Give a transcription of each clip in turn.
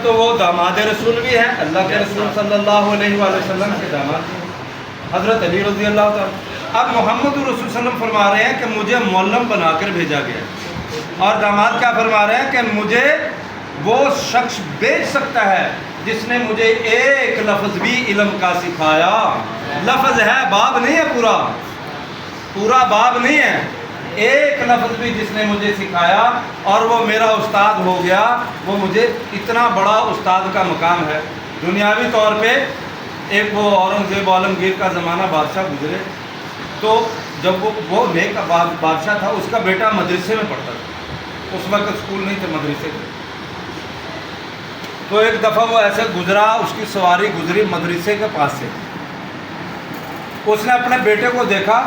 تو وہ داماد رسول بھی ہیں، اللہ کے رسول صلی اللہ علیہ وآلہ وسلم کے داماد بھی ہیں، حضرت علی رضی اللہ تعالیٰ۔ اب محمد رسول صلی اللہ علیہ وسلم فرما رہے ہیں کہ مجھے معلم بنا کر بھیجا گیا، اور داماد کیا فرما رہے ہیں کہ مجھے وہ شخص بھیج سکتا ہے جس نے مجھے ایک لفظ بھی علم کا سکھایا۔ لفظ ہے، باب نہیں ہے، پورا باب نہیں ہے، ایک لفظ بھی جس نے مجھے سکھایا اور وہ میرا استاد ہو گیا، وہ مجھے اتنا بڑا استاد کا مقام ہے۔ دنیاوی طور پہ ایک وہ اورنگزیب عالمگیر کا زمانہ بادشاہ گزرے، تو جب وہ نیک بادشاہ تھا، اس کا بیٹا مدرسے میں پڑھتا تھا، اس وقت اسکول نہیں تھے، مدرسے تھے۔ تو ایک دفعہ وہ ایسے گزرا، اس کی سواری گزری مدرسے کے پاس سے، اس نے اپنے بیٹے کو دیکھا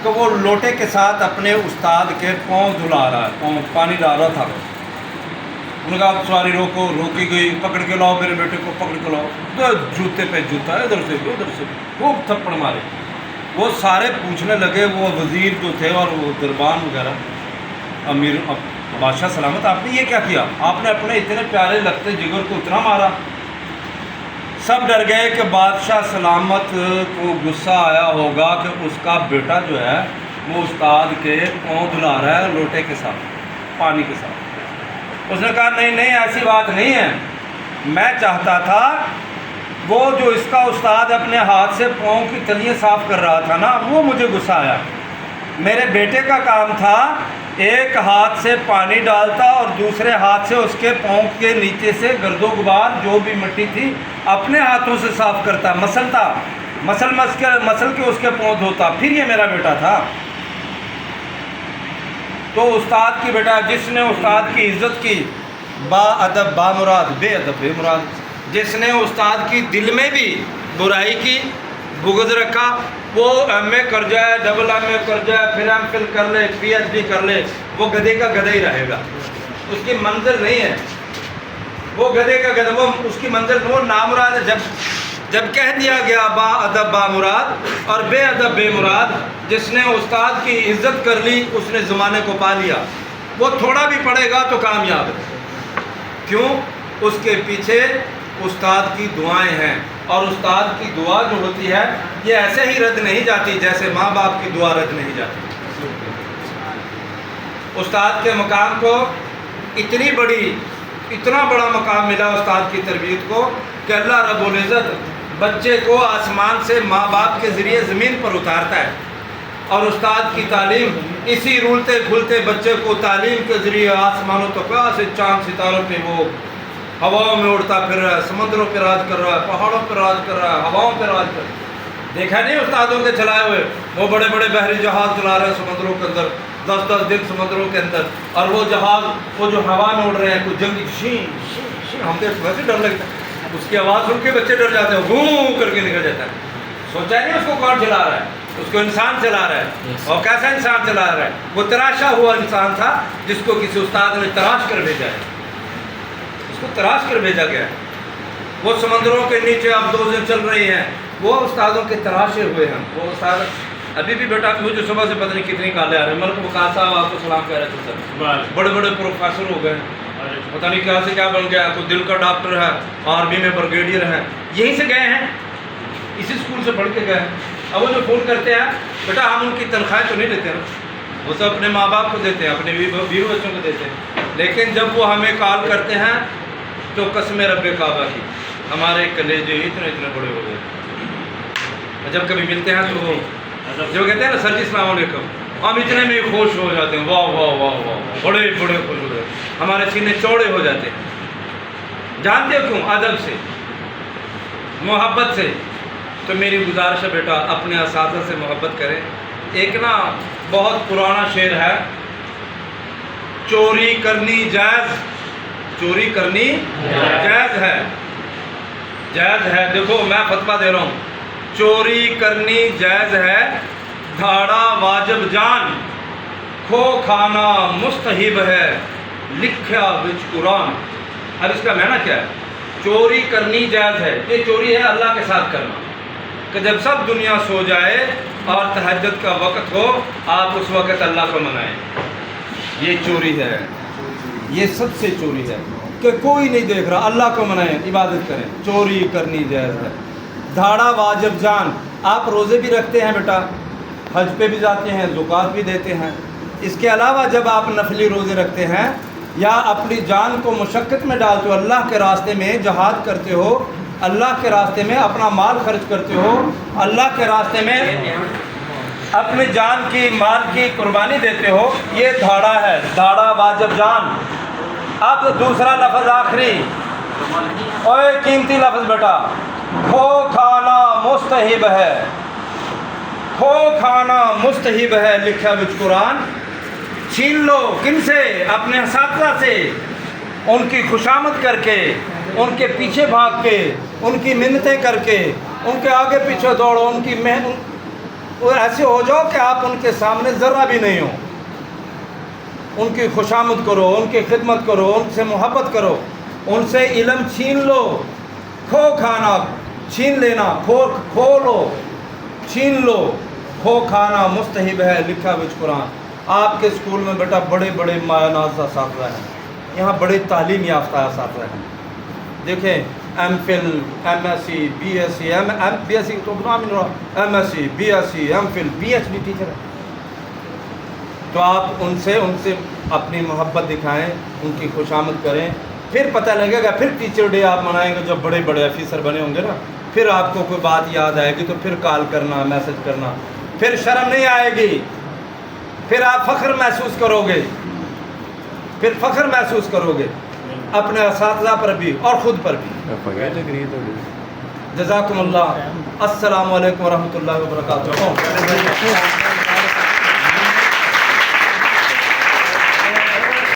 کہ وہ لوٹے کے ساتھ اپنے استاد کے پاؤں دھلا رہا ہے، پانی ڈال رہا تھا۔ انہوں نے کہا سواری روکو، روکی گئی، پکڑ کے لاؤ میرے بیٹے کو، پکڑ کے لاؤ، تو جوتے پہ جوتا، ادھر سے بھی ادھر سے بھی، خوب تھپڑ مارے۔ وہ سارے پوچھنے لگے، وہ وزیر جو تھے اور وہ دربان وغیرہ، امیر بادشاہ سلامت، آپ نے یہ کیا کیا؟ آپ نے اپنے اتنے پیارے لگتے جگر کو اتنا مارا؟ سب ڈر گئے کہ بادشاہ سلامت کو غصہ آیا ہوگا کہ اس کا بیٹا جو ہے وہ استاد کے پاؤں دھلا رہا ہے لوٹے کے ساتھ، پانی کے ساتھ۔ اس نے کہا نہیں نہیں، ایسی بات نہیں ہے، میں چاہتا تھا وہ جو اس کا استاد اپنے ہاتھ سے پاؤں کی تلیاں صاف کر رہا تھا نا، وہ مجھے غصہ آیا۔ میرے بیٹے کا کام تھا ایک ہاتھ سے پانی ڈالتا اور دوسرے ہاتھ سے اس کے پاؤں کے نیچے سے گرد و غبار جو بھی مٹی تھی اپنے ہاتھوں سے صاف کرتا، مسلتا، مسل کے اس کے پاؤں دھوتا، پھر یہ میرا بیٹا تھا۔ تو استاد کی بیٹا جس نے استاد کی عزت کی، با ادب با مراد، بے ادب بے مراد، جس نے استاد کی دل میں بھی برائی کی، بغض رکھا، وہ ایم اے کر جائے، ڈبل ایم اے کر جائے، پھر ایم فل کر لے، پی ایچ ڈی کر لے، وہ گدھے کا گدھا ہی رہے گا، اس کی منزل نہیں ہے، وہ گدھے کا گدھا، وہ اس کی منزل وہ نامراد ہے۔ جب کہہ دیا گیا با ادب با مراد اور بے ادب بے مراد، جس نے استاد کی عزت کر لی اس نے زمانے کو پا لیا، وہ تھوڑا بھی پڑھے گا تو کامیاب ہے۔ کیوں؟ اس کے پیچھے استاد کی دعائیں ہیں، اور استاد کی دعا جو ہوتی ہے یہ ایسے ہی رد نہیں جاتی جیسے ماں باپ کی دعا رد نہیں جاتی۔ استاد کے مقام کو اتنا بڑا مقام ملا استاد کی تربیت کو کہ اللہ رب العزت بچے کو آسمان سے ماں باپ کے ذریعے زمین پر اتارتا ہے، اور استاد کی تعلیم اسی رولتے کھلتے بچے کو تعلیم کے ذریعے آسمانوں تک سے چاند ستاروں پہ وہ ہواؤں میں اڑتا پھر رہا ہے، سمندروں پہ راج کر رہا ہے، پہاڑوں پہ راج کر رہا ہے، ہواؤں پہ راج کر رہا ہے۔ دیکھا نہیں استادوں کے چلائے ہوئے وہ بڑے بڑے بحری جہاز چلا رہے ہیں سمندروں کے اندر، 10 دن سمندروں کے اندر، اور وہ جہاز وہ جو ہوا میں اڑ رہے ہیں، کچھ جنگی شین شین شین، ہم دیکھ ویسے ڈر لگتا ہے، اس کی آواز سن کے بچے ڈر جاتے ہیں، گوں کر کے نکل جاتا ہے۔ سوچا نہیں اس کو کون چلا رہا ہے؟ اس کو انسان چلا رہا ہے، اور کیسا انسان چلا رہا ہے؟ وہ تراشا ہوا انسان تھا جس کو کسی استاد نے تراش کر بھیجا ہے، اس کو تراش کر بھیجا گیا ہے۔ وہ سمندروں کے نیچے اب 2 دن چل رہی ہیں، وہ استادوں کے تراشے ہوئے ہیں۔ وہ استاد ابھی بھی بیٹا مجھے صبح سے پتہ نہیں کتنی کالیں آ رہے ہیں، ملک وقار صاحب آپ کو سلام کہہ رہے تھے سر، بڑے بڑے پروفیسر ہو گئے، پتہ نہیں کیا سے کیا بن گیا، کوئی دل کا ڈاکٹر ہے، آرمی میں بریگیڈیئر ہے، یہیں سے گئے ہیں، اسی اسکول سے پڑھ کے گئے ہیں۔ اب وہ جو فون کرتے ہیں بیٹا ہم ان کی تنخواہیں تو نہیں لیتے نا، وہ تو اپنے ماں باپ کو دیتے ہیں، اپنے بیوی بچوں کو دیتے ہیں، لیکن جب وہ ہمیں کال کرتے ہیں تو قسم رب کعبہ کی ہمارے کلیجے اتنے بڑے ہو گئے۔ جب کبھی ملتے ہیں تو وہ جو کہتے ہیں نا سر جی السلام علیکم، ہم اتنے میں خوش ہو جاتے ہیں، واہ واہ واہ واہ، بڑے بڑے خوش ہو جاتے ہیں، ہمارے سینے چوڑے ہو جاتے ہیں۔ جانتے ہو کیوں؟ ادب سے، محبت سے۔ تو میری گزارش ہے بیٹا اپنے اساتذہ سے محبت کریں۔ ایک نا بہت پرانا شعر ہے، چوری کرنی جائز، چوری کرنی جائز ہے، جائز ہے۔ دیکھو میں فتویٰ دے رہا ہوں، چوری کرنی جائز ہے، دھاڑا واجب جان، کھو کھانا مستحب ہے، لکھیا وچ قرآن۔ اب اس کا معنی کیا ہے؟ چوری کرنی جائز ہے، یہ چوری ہے اللہ کے ساتھ کرنا، کہ جب سب دنیا سو جائے اور تہجد کا وقت ہو آپ اس وقت اللہ کو منائیں، یہ چوری ہے، یہ سب سے چوری ہے۔ کہ کوئی نہیں دیکھ رہا، اللہ کو منائیں، عبادت کریں، چوری کرنی جائز ہے۔ دھاڑا واجب جان، آپ روزے بھی رکھتے ہیں بیٹا، حج پہ بھی جاتے ہیں، زکوٰۃ بھی دیتے ہیں، اس کے علاوہ جب آپ نفلی روزے رکھتے ہیں یا اپنی جان کو مشقت میں ڈالتے ہو، اللہ کے راستے میں جہاد کرتے ہو، اللہ کے راستے میں اپنا مال خرچ کرتے ہو، اللہ کے راستے میں اپنی جان کی مال کی قربانی دیتے ہو، یہ دھاڑا ہے، دھاڑا واجب جان۔ اب دوسرا لفظ آخری، اوے قیمتی لفظ بیٹا، کھو کھانا مستحب ہے، کھو کھانا مستحب ہے، لکھا بچ قرآن۔ چھین لو، کن سے؟ اپنے اساتذہ سے، ان کی خوشامد کر کے، ان کے پیچھے بھاگ کے، ان کی منتیں کر کے، ان کے آگے پیچھے دوڑو، ان کی اور ایسے ہو جاؤ کہ آپ ان کے سامنے ذرہ بھی نہیں ہو، ان کی خوشامد کرو، ان کی خدمت کرو، ان سے محبت کرو، ان سے علم چھین لو۔ کھو کھانا، چھین لینا، کھو لو، چھین لو، کھو کھانا مستحب ہے، لکھا بچ قرآن۔ آپ کے اسکول میں بیٹا بڑے بڑے مایہ ناز اساتذہ ہیں، یہاں بڑے تعلیم یافتہ اساتذہ ہیں، دیکھیں M Phil, M S C, B S C, B S C تو نام ہی M S C, B S C, M Phil, P H D teacher ہے۔ تو آپ ان سے اپنی محبت دکھائیں، ان کی خوشامد کریں، پھر پتہ لگے گا، پھر ٹیچر ڈے آپ منائیں گے جب بڑے بڑے آفیسر بنے ہوں گے نا، پھر آپ کو کوئی بات یاد آئے گی تو پھر کال کرنا، میسج کرنا، پھر شرم نہیں آئے گی، پھر آپ فخر محسوس کرو گے، پھر فخر محسوس کرو گے اپنے اساتذہ پر بھی اور خود پر بھی۔ جزاکم اللہ، السلام علیکم ورحمۃ اللہ وبرکاتہ۔